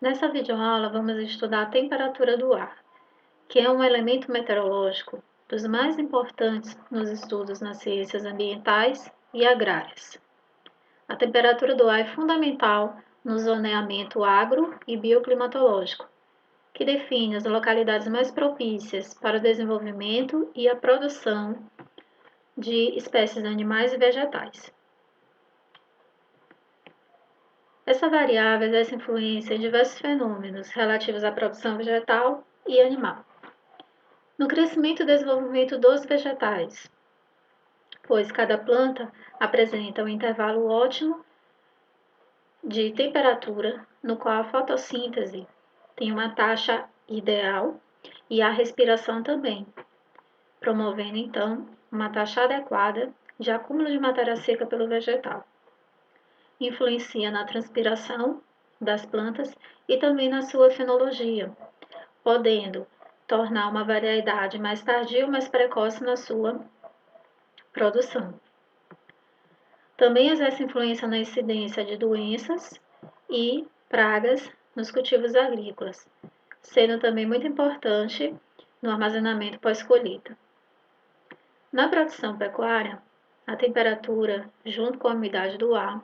Nessa videoaula, vamos estudar a temperatura do ar, que é um elemento meteorológico dos mais importantes nos estudos nas ciências ambientais e agrárias. A temperatura do ar é fundamental no zoneamento agro e bioclimatológico, que define as localidades mais propícias para o desenvolvimento e a produção de espécies animais e vegetais. Essa variável exerce influência em diversos fenômenos relativos à produção vegetal e animal. No crescimento e desenvolvimento dos vegetais, pois cada planta apresenta um intervalo ótimo de temperatura, no qual a fotossíntese tem uma taxa ideal e a respiração também, promovendo então uma taxa adequada de acúmulo de matéria seca pelo vegetal. Influencia na transpiração das plantas e também na sua fenologia, podendo tornar uma variedade mais tardia ou mais precoce na sua produção. Também exerce influência na incidência de doenças e pragas nos cultivos agrícolas, sendo também muito importante no armazenamento pós-colheita. Na produção pecuária, a temperatura, junto com a umidade do ar,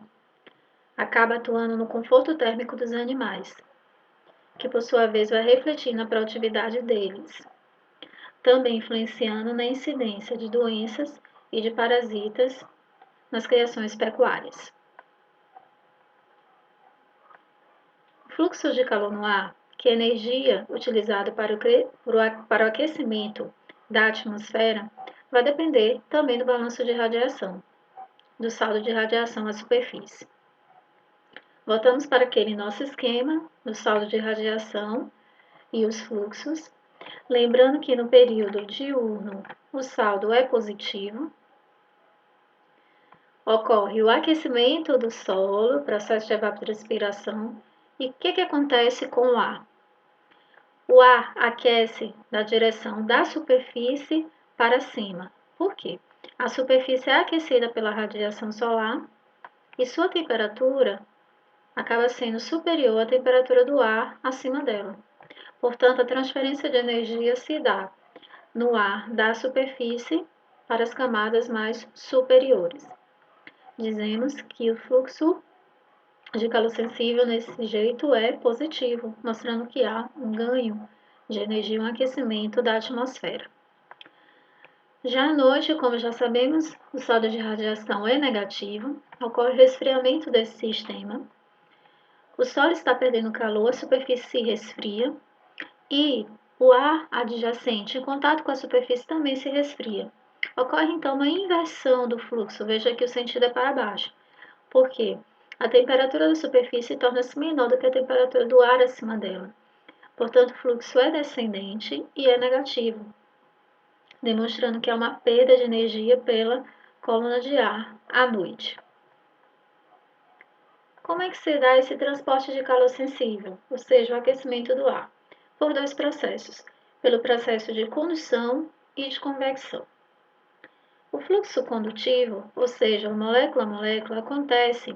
acaba atuando no conforto térmico dos animais, que por sua vez vai refletir na produtividade deles, também influenciando na incidência de doenças e de parasitas nas criações pecuárias. O fluxo de calor no ar, que é energia utilizada para o aquecimento da atmosfera, vai depender também do balanço de radiação, do saldo de radiação à superfície. Voltamos para aquele nosso esquema do saldo de radiação e os fluxos, lembrando que no período diurno o saldo é positivo. Ocorre o aquecimento do solo, processo de evapotranspiração. E o que acontece com o ar? O ar aquece na direção da superfície para cima. Por quê? A superfície é aquecida pela radiação solar e sua temperatura acaba sendo superior à temperatura do ar acima dela. Portanto, a transferência de energia se dá no ar da superfície para as camadas mais superiores. Dizemos que o fluxo de calor sensível nesse jeito é positivo, mostrando que há um ganho de energia, um aquecimento da atmosfera. Já à noite, como já sabemos, o saldo de radiação é negativo, ocorre o resfriamento desse sistema. O solo está perdendo calor, a superfície se resfria e o ar adjacente em contato com a superfície também se resfria. Ocorre então uma inversão do fluxo, veja que o sentido é para baixo. Por quê? A temperatura da superfície torna-se menor do que a temperatura do ar acima dela. Portanto, o fluxo é descendente e é negativo, demonstrando que há uma perda de energia pela coluna de ar à noite. Como é que se dá esse transporte de calor sensível, ou seja, o aquecimento do ar? Por dois processos, pelo processo de condução e de convecção. O fluxo condutivo, ou seja, molécula a molécula, acontece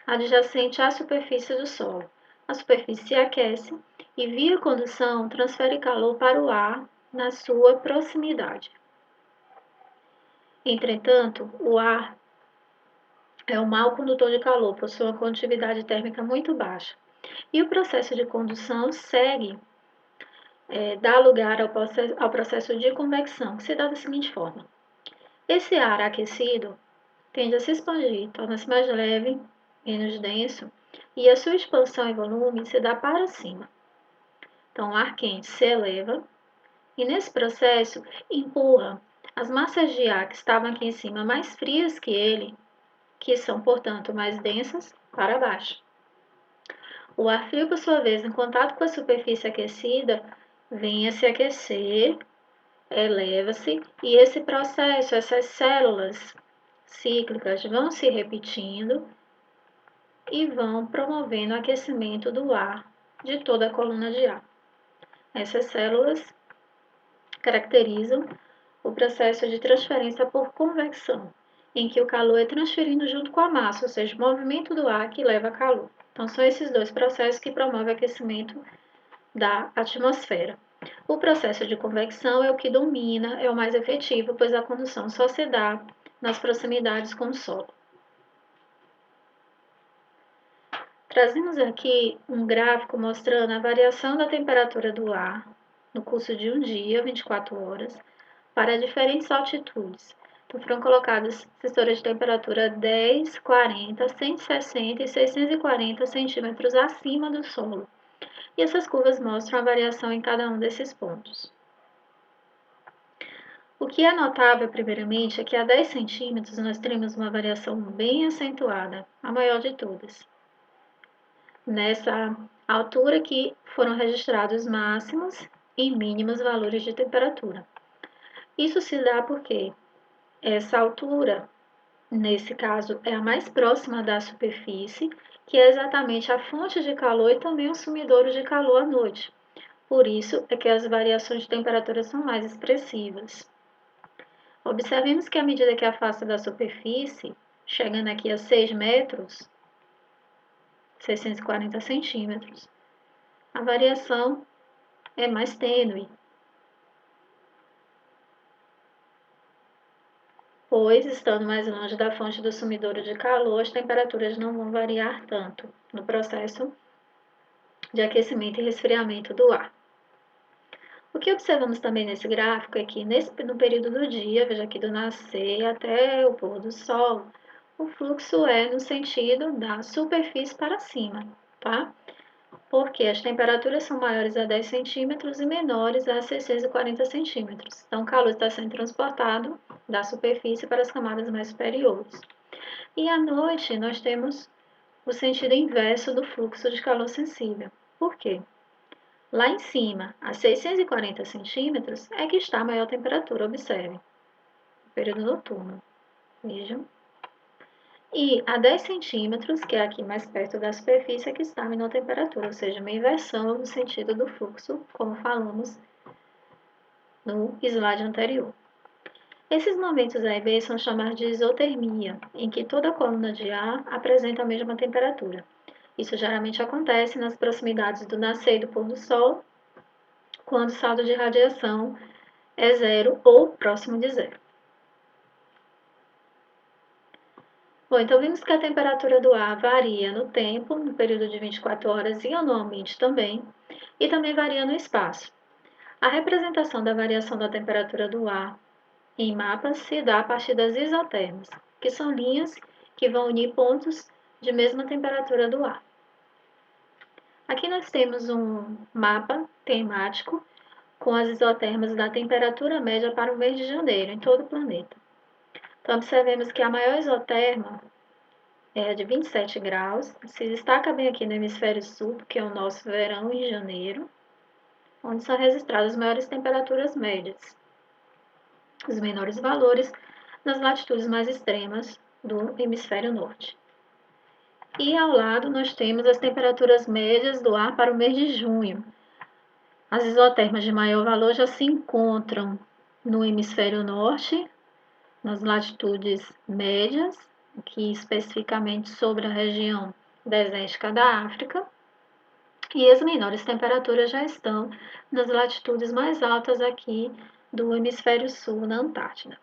adjacente à superfície do solo. A superfície se aquece e, via condução, transfere calor para o ar na sua proximidade. Entretanto, o ar é um mau condutor de calor, possui uma condutividade térmica muito baixa. E o processo de condução segue, dá lugar ao processo de convecção, que se dá da seguinte forma. Esse ar aquecido tende a se expandir, torna-se mais leve, menos denso, e a sua expansão em volume se dá para cima. Então, o ar quente se eleva e, nesse processo, empurra as massas de ar que estavam aqui em cima, mais frias que ele, que são, portanto, mais densas, para baixo. O ar frio, por sua vez, em contato com a superfície aquecida, vem a se aquecer, eleva-se, e esse processo, essas células cíclicas vão se repetindo e vão promovendo o aquecimento do ar de toda a coluna de ar. Essas células caracterizam o processo de transferência por convecção, em que o calor é transferido junto com a massa, ou seja, o movimento do ar que leva calor. Então, são esses dois processos que promovem o aquecimento da atmosfera. O processo de convecção é o que domina, é o mais efetivo, pois a condução só se dá nas proximidades com o solo. Trazemos aqui um gráfico mostrando a variação da temperatura do ar no curso de um dia, 24 horas, para diferentes altitudes. Então, foram colocados sensores de temperatura 10, 40, 160 e 640 centímetros acima do solo. E essas curvas mostram a variação em cada um desses pontos. O que é notável, primeiramente, é que a 10 centímetros nós teremos uma variação bem acentuada, a maior de todas. Nessa altura que foram registrados máximos e mínimos valores de temperatura. Isso se dá porque essa altura, nesse caso, é a mais próxima da superfície, que é exatamente a fonte de calor e também o sumidouro de calor à noite. Por isso é que as variações de temperatura são mais expressivas. Observemos que à medida que afasta da superfície, chegando aqui a 6 metros, 640 centímetros, a variação é mais tênue, pois, estando mais longe da fonte do sumidouro de calor, as temperaturas não vão variar tanto no processo de aquecimento e resfriamento do ar. O que observamos também nesse gráfico é que no período do dia, veja aqui do nascer até o pôr do sol, o fluxo é no sentido da superfície para cima, tá? Porque as temperaturas são maiores a 10 centímetros e menores a 640 centímetros. Então, o calor está sendo transportado da superfície para as camadas mais superiores. E à noite, nós temos o sentido inverso do fluxo de calor sensível. Por quê? Lá em cima, a 640 centímetros, é que está a maior temperatura, observe, no período noturno. Vejam. E a 10 centímetros, que é aqui mais perto da superfície, é que está a menor temperatura, ou seja, uma inversão no sentido do fluxo, como falamos no slide anterior. Esses momentos A e B são chamados de isotermia, em que toda a coluna de ar apresenta a mesma temperatura. Isso geralmente acontece nas proximidades do nascer e do pôr do sol, quando o saldo de radiação é zero ou próximo de zero. Bom, então vimos que a temperatura do ar varia no tempo, no período de 24 horas e anualmente também, e também varia no espaço. A representação da variação da temperatura do ar em mapas se dá a partir das isotermas, que são linhas que vão unir pontos de mesma temperatura do ar. Aqui nós temos um mapa temático com as isotermas da temperatura média para o mês de janeiro em todo o planeta. Então, observemos que a maior isoterma é a de 27 graus, se destaca bem aqui no hemisfério sul, que é o nosso verão em janeiro, onde são registradas as maiores temperaturas médias, os menores valores nas latitudes mais extremas do hemisfério norte. E ao lado nós temos as temperaturas médias do ar para o mês de junho. As isotermas de maior valor já se encontram no hemisfério norte, nas latitudes médias, aqui especificamente sobre a região desértica da África, e as menores temperaturas já estão nas latitudes mais altas aqui do hemisfério sul, na Antártida.